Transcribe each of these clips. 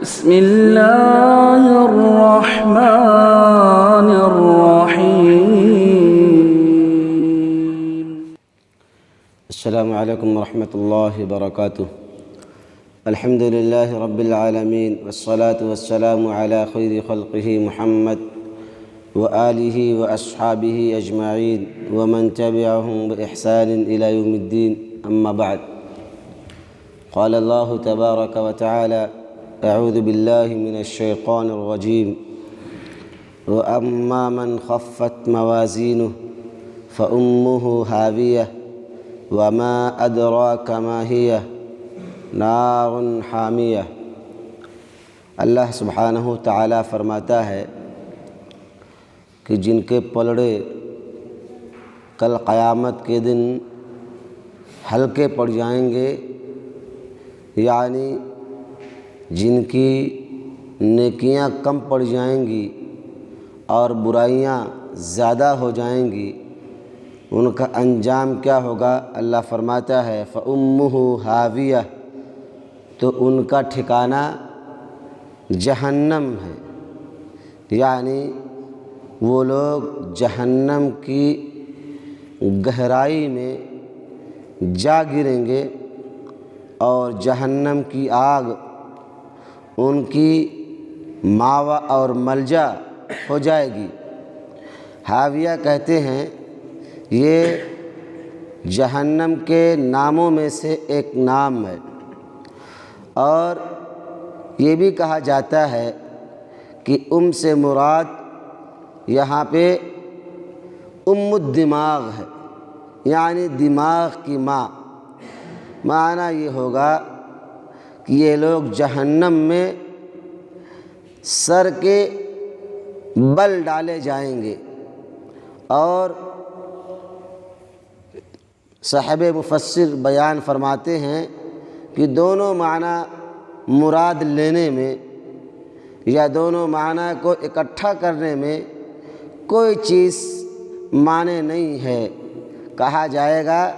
بسم الله الرحمن الرحيم. السلام عليكم ورحمة الله وبركاته. الحمد لله رب العالمين، والصلاة والسلام على خير خلقه محمد وآله وأصحابه أجمعين ومن تبعهم بإحسان إلى يوم الدين. أما بعد، قال الله تبارك وتعالى: أعوذ بالله من الشيطان الرجيم. وأما من خفت موازينه فأمه هاوية وما أدراك ما هي نار حامیہ۔ اللہ سبحانہ تعالیٰ فرماتا ہے کہ جن کے پلڑے کل قیامت کے دن ہلکے پڑ جائیں گے، یعنی جن کی نیکیاں کم پڑ جائیں گی اور برائیاں زیادہ ہو جائیں گی، ان کا انجام کیا ہوگا؟ اللہ فرماتا ہے فَأُمُّهُ ہاویہ، تو ان کا ٹھکانہ جہنم ہے، یعنی وہ لوگ جہنم کی گہرائی میں جا گریں گے اور جہنم کی آگ ان کی ماوا اور ملجا ہو جائے گی۔ ہاویہ کہتے ہیں یہ جہنم کے ناموں میں سے ایک نام ہے، اور یہ بھی کہا جاتا ہے کہ سے مراد یہاں پہ الدماغ ہے، یعنی دماغ کی ماں۔ معنی یہ ہوگا کہ یہ لوگ جہنم میں سر کے بل ڈالے جائیں گے۔ اور صاحب مفسر بیان فرماتے ہیں کہ دونوں معنی مراد لینے میں یا دونوں معنی کو اکٹھا کرنے میں کوئی چیز معنی نہیں ہے۔ کہا جائے گا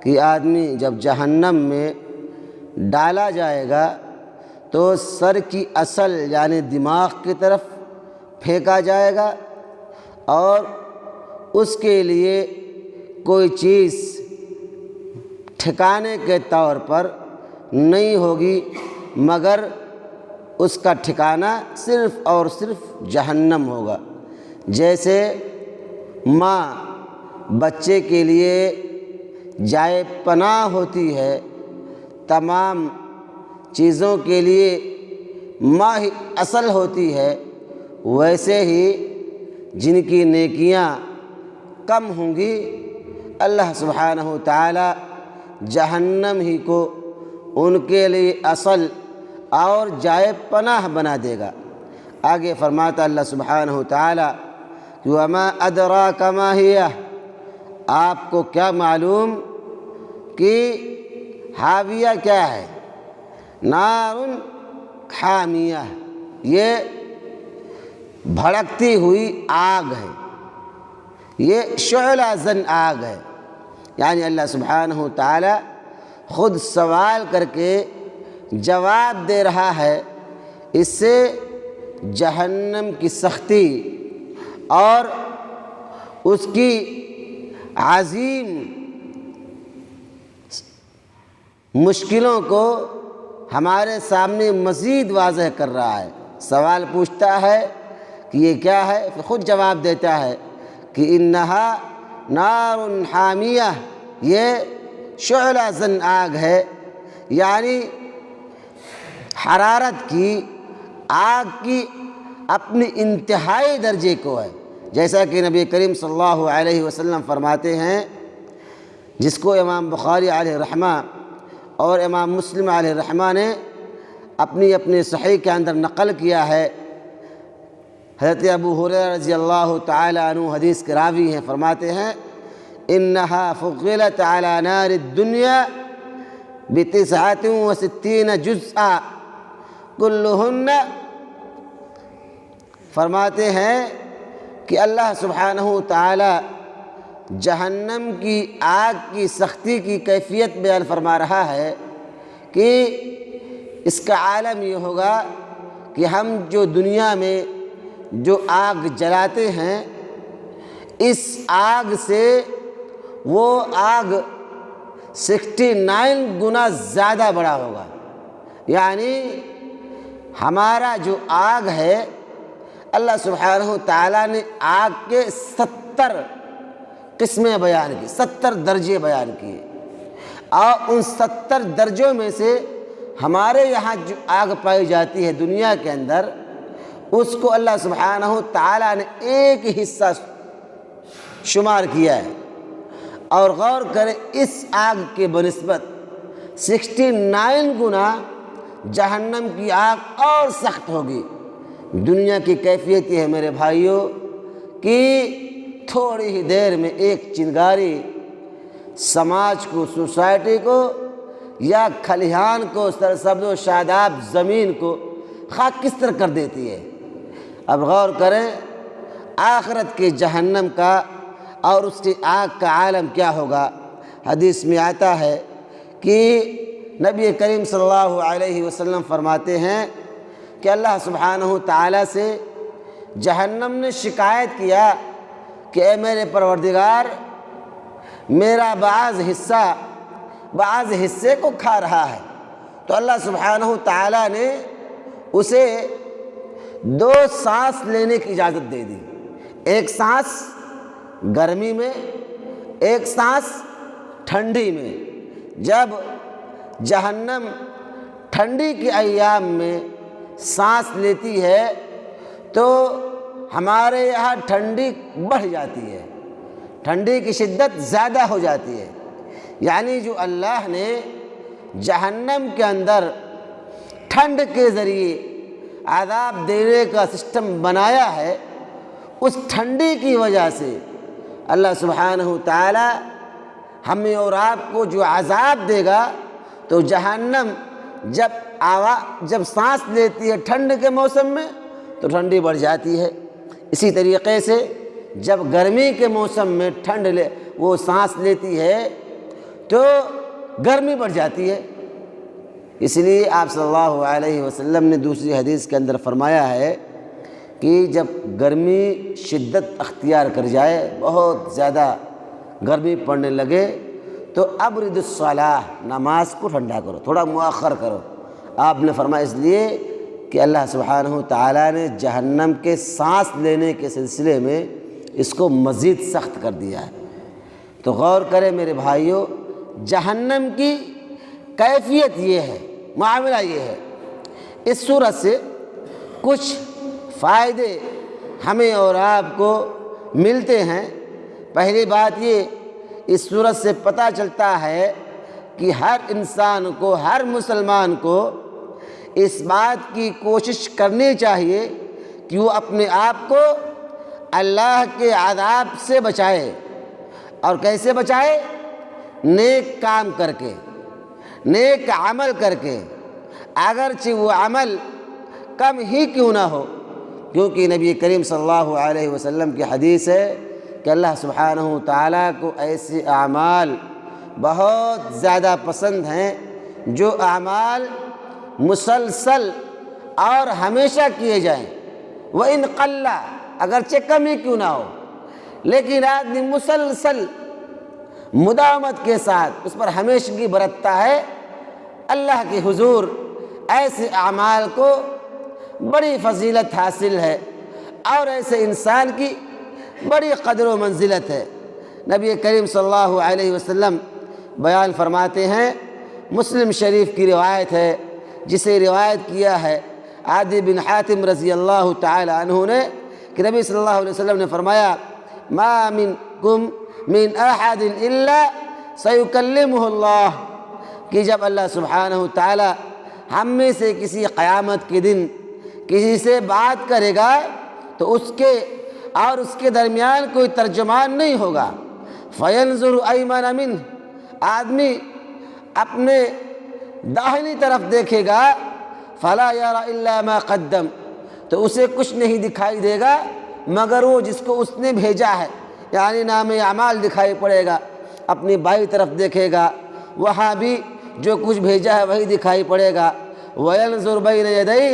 کہ آدمی جب جہنم میں ڈالا جائے گا تو سر کی اصل یعنی دماغ کی طرف پھینکا جائے گا، اور اس کے لیے کوئی چیز ٹھکانے کے طور پر نہیں ہوگی مگر اس کا ٹھکانہ صرف اور صرف جہنم ہوگا۔ جیسے ماں بچے کے لیے جائے پناہ ہوتی ہے، تمام چیزوں کے لیے ماں ہی اصل ہوتی ہے، ویسے ہی جن کی نیکیاں کم ہوں گی اللہ سبحانہ تعالی جہنم ہی کو ان کے لیے اصل اور جائے پناہ بنا دے گا۔ آگے فرماتا اللہ سبحانہ تعالی کہ وما ادراک ما ہی، آپ کو کیا معلوم کہ ہاویہ کیا ہے؟ نار حامیہ، یہ بھڑکتی ہوئی آگ ہے، یہ شعلہ زن آگ ہے۔ یعنی اللہ سبحانہ تعالی خود سوال کر کے جواب دے رہا ہے، اس سے جہنم کی سختی اور اس کی عظیم مشکلوں کو ہمارے سامنے مزید واضح کر رہا ہے۔ سوال پوچھتا ہے کہ یہ کیا ہے، پھر خود جواب دیتا ہے کہ انہا نار حامیہ، یہ شعلہ زن آگ ہے، یعنی حرارت کی آگ کی اپنی انتہائی درجے کو ہے۔ جیسا کہ نبی کریم صلی اللہ علیہ وسلم فرماتے ہیں، جس کو امام بخاری علیہ رحمہ اور امام مسلم علیہ رحمہ نے اپنی صحیح کے اندر نقل کیا ہے۔ حضرت ابو ہریرہ رضی اللہ تعالی عنہ حدیث کے راوی ہیں، فرماتے ہیں انہا فضلت علی نار الدنیا ب69 جزءا کلہن، فرماتے ہیں کہ اللہ سبحانہ تعالی جہنم کی آگ کی سختی کی کیفیت بیان فرما رہا ہے کہ اس کا عالم یہ ہوگا کہ ہم جو دنیا میں جو آگ جلاتے ہیں، اس آگ سے وہ آگ 69 گنا زیادہ بڑا ہوگا۔ یعنی ہمارا جو آگ ہے، اللہ سبحانہ تعالیٰ نے آگ کے 70 قسمیں بیان کی، 70 درجے بیان کیے، اور ان 70 درجوں میں سے ہمارے یہاں جو آگ پائی جاتی ہے دنیا کے اندر، اس کو اللہ سبحانہ تعالیٰ نے ایک حصہ شمار کیا ہے۔ اور غور کریں، اس آگ کے بنسبت 69 گنا جہنم کی آگ اور سخت ہوگی۔ دنیا کی کیفیت یہ ہے میرے بھائیوں کہ تھوڑی ہی دیر میں ایک چنگاری سماج کو، سوسائٹی کو، یا کھلیہان کو، سرسبز و شاداب زمین کو خاکستر کر دیتی ہے۔ اب غور کریں آخرت کے جہنم کا اور اس کی آگ کا عالم کیا ہوگا۔ حدیث میں آتا ہے کہ نبی کریم صلی اللہ علیہ وسلم فرماتے ہیں کہ اللہ سبحانہ تعالیٰ سے جہنم نے شکایت کیا کہ اے میرے پروردگار، میرا بعض حصے کو کھا رہا ہے۔ تو اللہ سبحانہ تعالیٰ نے اسے 2 سانس لینے کی اجازت دے دی، ایک سانس گرمی میں، ایک سانس ٹھنڈی میں۔ جب جہنم ٹھنڈی کے ایام میں سانس لیتی ہے تو ہمارے یہاں ٹھنڈی بڑھ جاتی ہے، ٹھنڈی کی شدت زیادہ ہو جاتی ہے۔ یعنی جو اللہ نے جہنم کے اندر ٹھنڈ کے ذریعے عذاب دینے کا سسٹم بنایا ہے، اس ٹھنڈی کی وجہ سے اللہ سبحانہ تعالی ہمیں اور آپ کو جو عذاب دے گا، تو جہنم جب سانس لیتی ہے ٹھنڈ کے موسم میں تو ٹھنڈی بڑھ جاتی ہے۔ اسی طریقے سے جب گرمی کے موسم میں وہ سانس لیتی ہے تو گرمی بڑھ جاتی ہے۔ اس لیے آپ صلی اللہ علیہ وسلم نے دوسری حدیث کے اندر فرمایا ہے کہ جب گرمی شدت اختیار کر جائے، بہت زیادہ گرمی پڑنے لگے، تو ابرد الصلاۃ، نماز کو ٹھنڈا کرو، تھوڑا مؤخر کرو۔ آپ نے فرمایا اس لیے کہ اللہ سبحانہ تعالیٰ نے جہنم کے سانس لینے کے سلسلے میں اس کو مزید سخت کر دیا ہے۔ تو غور کریں میرے بھائیوں، جہنم کی کیفیت یہ ہے، معاملہ یہ ہے۔ اس صورت سے کچھ فائدے ہمیں اور آپ کو ملتے ہیں۔ پہلی بات یہ، اس صورت سے پتہ چلتا ہے کہ ہر انسان کو، ہر مسلمان کو اس بات کی کوشش کرنی چاہیے کہ وہ اپنے آپ کو اللہ کے عذاب سے بچائے۔ اور کیسے بچائے؟ نیک کام کر کے، نیک عمل کر کے، اگرچہ وہ عمل کم ہی کیوں نہ ہو، کیونکہ نبی کریم صلی اللہ علیہ وسلم کی حدیث ہے کہ اللہ سبحانہ تعالیٰ کو ایسے اعمال بہت زیادہ پسند ہیں جو اعمال مسلسل اور ہمیشہ کیے جائیں، وَإِنْ قَلَّ، اگرچہ کم ہی کیوں نہ ہو، لیکن آدمی مسلسل مداومت کے ساتھ اس پر ہمیشگی برتتا ہے، اللہ کے حضور ایسے اعمال کو بڑی فضیلت حاصل ہے اور ایسے انسان کی بڑی قدر و منزلت ہے۔ نبی کریم صلی اللہ علیہ وسلم بیان فرماتے ہیں، مسلم شریف کی روایت ہے جسے روایت کیا ہے عدی بن حاتم رضی اللہ تعالی عنہ نے، کہ نبی صلی اللہ علیہ وسلم نے فرمایا، ما منکم من احد الا سیکلمہ اللہ، کہ جب اللہ سبحانہ تعالی ہم میں سے کسی قیامت کے دن کسی سے بات کرے گا تو اس کے اور اس کے درمیان کوئی ترجمان نہیں ہوگا، فینظر ایمن منہ، آدمی اپنے داہنی طرف دیکھے گا، فلا یری الا ما قدم، تو اسے کچھ نہیں دکھائی دے گا مگر وہ جس کو اس نے بھیجا ہے، یعنی نام اعمال دکھائی پڑے گا۔ اپنی بائیں طرف دیکھے گا، وہاں بھی جو کچھ بھیجا ہے وہی دکھائی پڑے گا۔ وَيَنْظُرْ بَيْنَ يَدَيْهِ،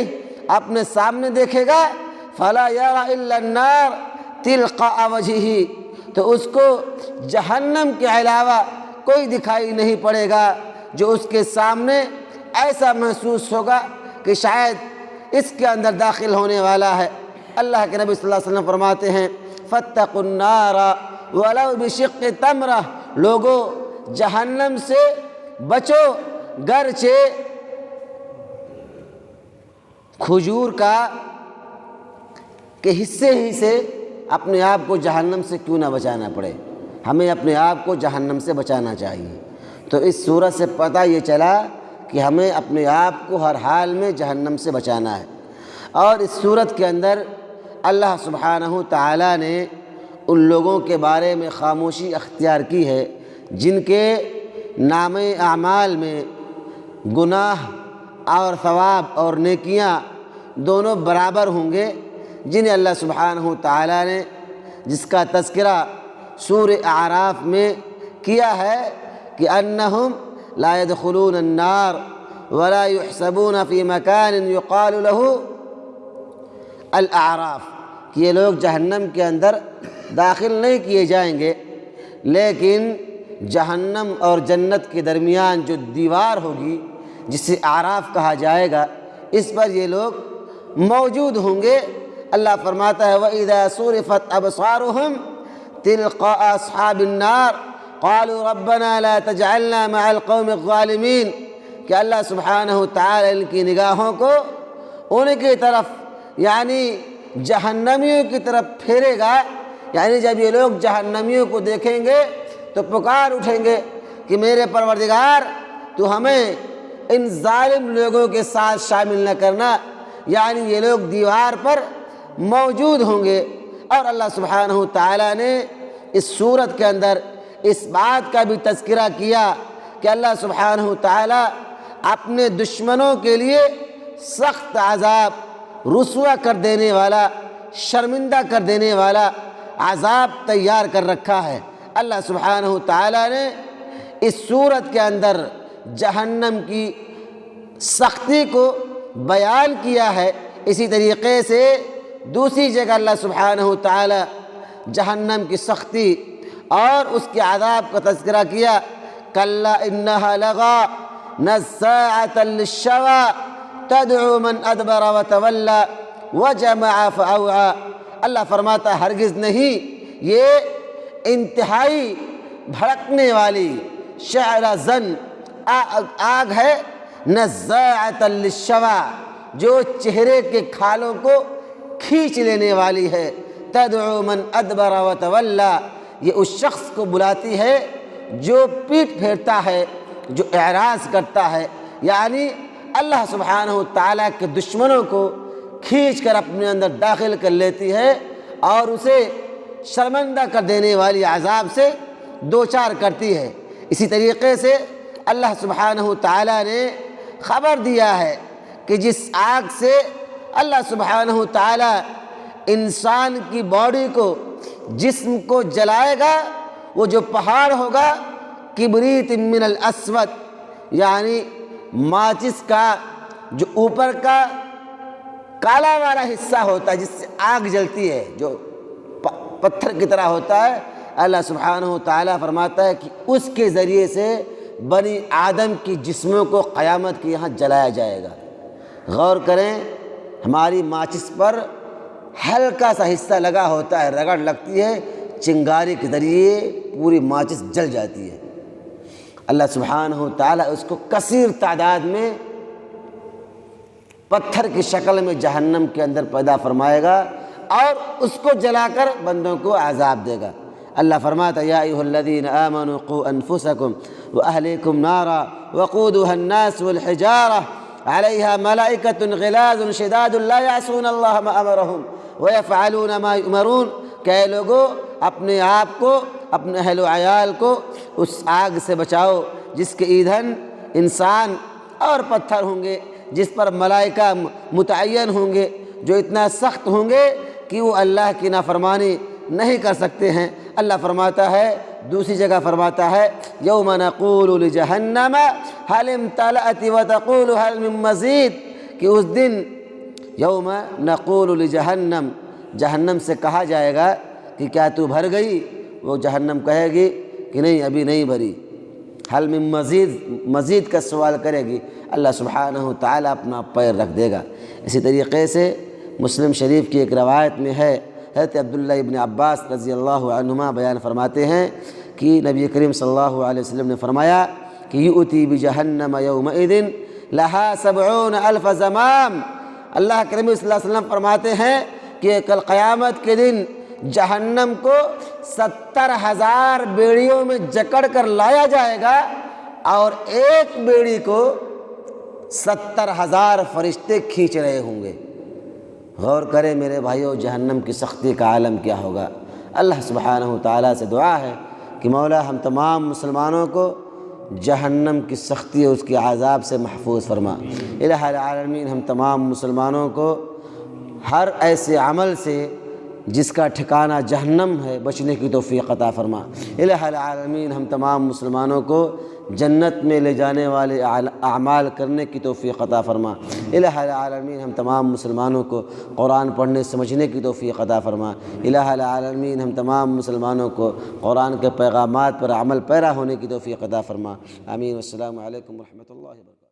اپنے سامنے دیکھے گا، فَلَا يَرَى إِلَّا النَّارَ تِلْقَاءَ وَجْهِهِ، تو اس کو جہنم کے علاوہ کوئی دکھائی نہیں پڑے گا، جو اس کے سامنے ایسا محسوس ہوگا کہ شاید اس کے اندر داخل ہونے والا ہے۔ اللہ کے نبی صلی اللہ علیہ وسلم فرماتے ہیں فَاتَّقُوا النَّارَ وَلَوْ بِشِقِّ تَمْرَةٍ، لوگو جہنم سے بچو گرچہ کھجور کا کے حصے ہی سے اپنے آپ کو جہنم سے کیوں نہ بچانا پڑے، ہمیں اپنے آپ کو جہنم سے بچانا چاہیے۔ تو اس صورت سے پتہ یہ چلا کہ ہمیں اپنے آپ کو ہر حال میں جہنم سے بچانا ہے۔ اور اس صورت کے اندر اللہ سبحانہ تعالیٰ نے ان لوگوں کے بارے میں خاموشی اختیار کی ہے جن کے نام اعمال میں گناہ اور ثواب اور نیکیاں دونوں برابر ہوں گے، جنہیں اللہ سبحانہ تعالیٰ نے جس کا تذکرہ سورہ اعراف میں کیا ہے کہ انہم لا يدخلون النار ولا يحسبون في مكان يقال له الاعراف، کہ یہ لوگ جہنم کے اندر داخل نہیں کیے جائیں گے، لیکن جہنم اور جنت کے درمیان جو دیوار ہوگی جسے اعراف کہا جائے گا، اس پر یہ لوگ موجود ہوں گے۔ اللہ فرماتا ہے وَإِذَا صُرِفَتْ أَبْصَارُهُمْ تِلْقَاءَ أَصْحَابِ النَّارِ قَالُوا رَبَّنَا لَا تَجْعَلْنَا مَعَ الْقَوْمِ الظَّالِمِينَ، کہ اللہ سبحانہ تعالی ان کی نگاہوں کو ان کی طرف یعنی جہنمیوں کی طرف پھیرے گا، یعنی جب یہ لوگ جہنمیوں کو دیکھیں گے تو پکار اٹھیں گے کہ میرے پروردگار تو ہمیں ان ظالم لوگوں کے ساتھ شامل نہ کرنا، یعنی یہ لوگ دیوار پر موجود ہوں گے۔ اور اللہ سبحانہ تعالیٰ نے اس صورت کے اندر اس بات کا بھی تذکرہ کیا کہ اللہ سبحانہ تعالیٰ اپنے دشمنوں کے لیے سخت عذاب، رسوا کر دینے والا، شرمندہ کر دینے والا عذاب تیار کر رکھا ہے۔ اللہ سبحانہ تعالیٰ نے اس صورت کے اندر جہنم کی سختی کو بیان کیا ہے، اسی طریقے سے دوسری جگہ اللہ سبحانہ تعالیٰ جہنم کی سختی اور اس کے عذاب کا تذکرہ کیا، کلا انہا لغا نزاعۃ للشوی تدعو من ادبر وتولی وجمع فاوعی۔ اللہ فرماتا ہے ہرگز نہیں، یہ انتہائی بھڑکنے والی شعلہ زن آگ ہے، نزاعۃ للشوی، جو چہرے کے کھالوں کو کھینچ لینے والی ہے، تدعو من ادبر وتولی، یہ اس شخص کو بلاتی ہے جو پیٹ پھیرتا ہے، جو اعراض کرتا ہے، یعنی اللہ سبحانہ تعالیٰ کے دشمنوں کو کھینچ کر اپنے اندر داخل کر لیتی ہے اور اسے شرمندہ کر دینے والی عذاب سے دوچار کرتی ہے۔ اسی طریقے سے اللہ سبحانہ تعالیٰ نے خبر دیا ہے کہ جس آگ سے اللہ سبحانہ تعالیٰ انسان کی باڈی کو، جسم کو جلائے گا، وہ جو پہاڑ ہوگا کبریت من الاسود، یعنی ماچس کا جو اوپر کا کالا والا حصہ ہوتا ہے جس سے آگ جلتی ہے، جو پتھر کی طرح ہوتا ہے، اللہ سبحانہ تعالیٰ فرماتا ہے کہ اس کے ذریعے سے بنی آدم کی جسموں کو قیامت کے یہاں جلایا جائے گا۔ غور کریں، ہماری ماچس پر ہلکا سا حصہ لگا ہوتا ہے، رگڑ لگتی ہے، چنگاری کے ذریعے پوری ماچس جل جاتی ہے۔ اللہ سبحانہ تعالیٰ اس کو کثیر تعداد میں پتھر کی شکل میں جہنم کے اندر پیدا فرمائے گا اور اس کو جلا کر بندوں کو عذاب دے گا۔ اللہ فرماتا یا ایھا الذین آمنوا قوا انفسکم واہلیکم نارا وقودها الناس والحجارہ علیہا ملائکۃ غلاظ شداد لا یعصون اللہ ما امرہم ویفعلون ما یؤمرون، کہ اے لوگو اپنے آپ کو، اپنے اہل و عیال کو اس آگ سے بچاؤ جس کے ایندھن انسان اور پتھر ہوں گے، جس پر ملائکہ متعین ہوں گے، جو اتنا سخت ہوں گے کہ وہ اللہ کی نافرمانی نہیں کر سکتے ہیں۔ اللہ فرماتا ہے دوسری جگہ فرماتا ہے یوم نقول لجہنم حل امتلأت وتقول حل من مزید، کہ اس دن یوم نقول لجہنم، جہنم سے کہا جائے گا کہ کیا تو بھر گئی؟ وہ جہنم کہے گی کہ نہیں، ابھی نہیں بھری۔ حل من مزید، مزید کا سوال کرے گی، اللہ سبحانہ تعالیٰ اپنا پیر رکھ دے گا۔ اسی طریقے سے مسلم شریف کی ایک روایت میں ہے، حضرت عبداللہ ابن عباس رضی اللہ عنہما بیان فرماتے ہیں کہ نبی کریم صلی اللہ علیہ وسلم نے فرمایا کہ یؤتی بجہنم یومئذ لہا 70,000 زمام۔ اللہ کے نبی صلی اللہ علیہ وسلم فرماتے ہیں کہ کل قیامت کے دن جہنم کو 70,000 بیڑیوں میں جکڑ کر لایا جائے گا، اور ایک بیڑی کو 70,000 فرشتے کھینچ رہے ہوں گے۔ غور کریں میرے بھائیو، جہنم کی سختی کا عالم کیا ہوگا۔ اللہ سبحانہ تعالیٰ سے دعا ہے کہ مولا ہم تمام مسلمانوں کو جہنم کی سختی اور اس کے عذاب سے محفوظ فرما۔ الہ العالمین ہم تمام مسلمانوں کو ہر ایسے عمل سے جس کا ٹھکانہ جہنم ہے بچنے کی توفیق عطا فرما۔ الہ العالمین ہم تمام مسلمانوں کو جنت میں لے جانے والے اعمال کرنے کی توفیق عطا فرما۔ الہ العالمین ہم تمام مسلمانوں کو قرآن پڑھنے سمجھنے کی توفیق عطا فرما۔ الہ العالمین ہم تمام مسلمانوں کو قرآن کے پیغامات پر عمل پیرا ہونے کی توفیق عطا فرما۔ آمین۔ والسلام علیکم ورحمۃ اللہ وبرکاتہ۔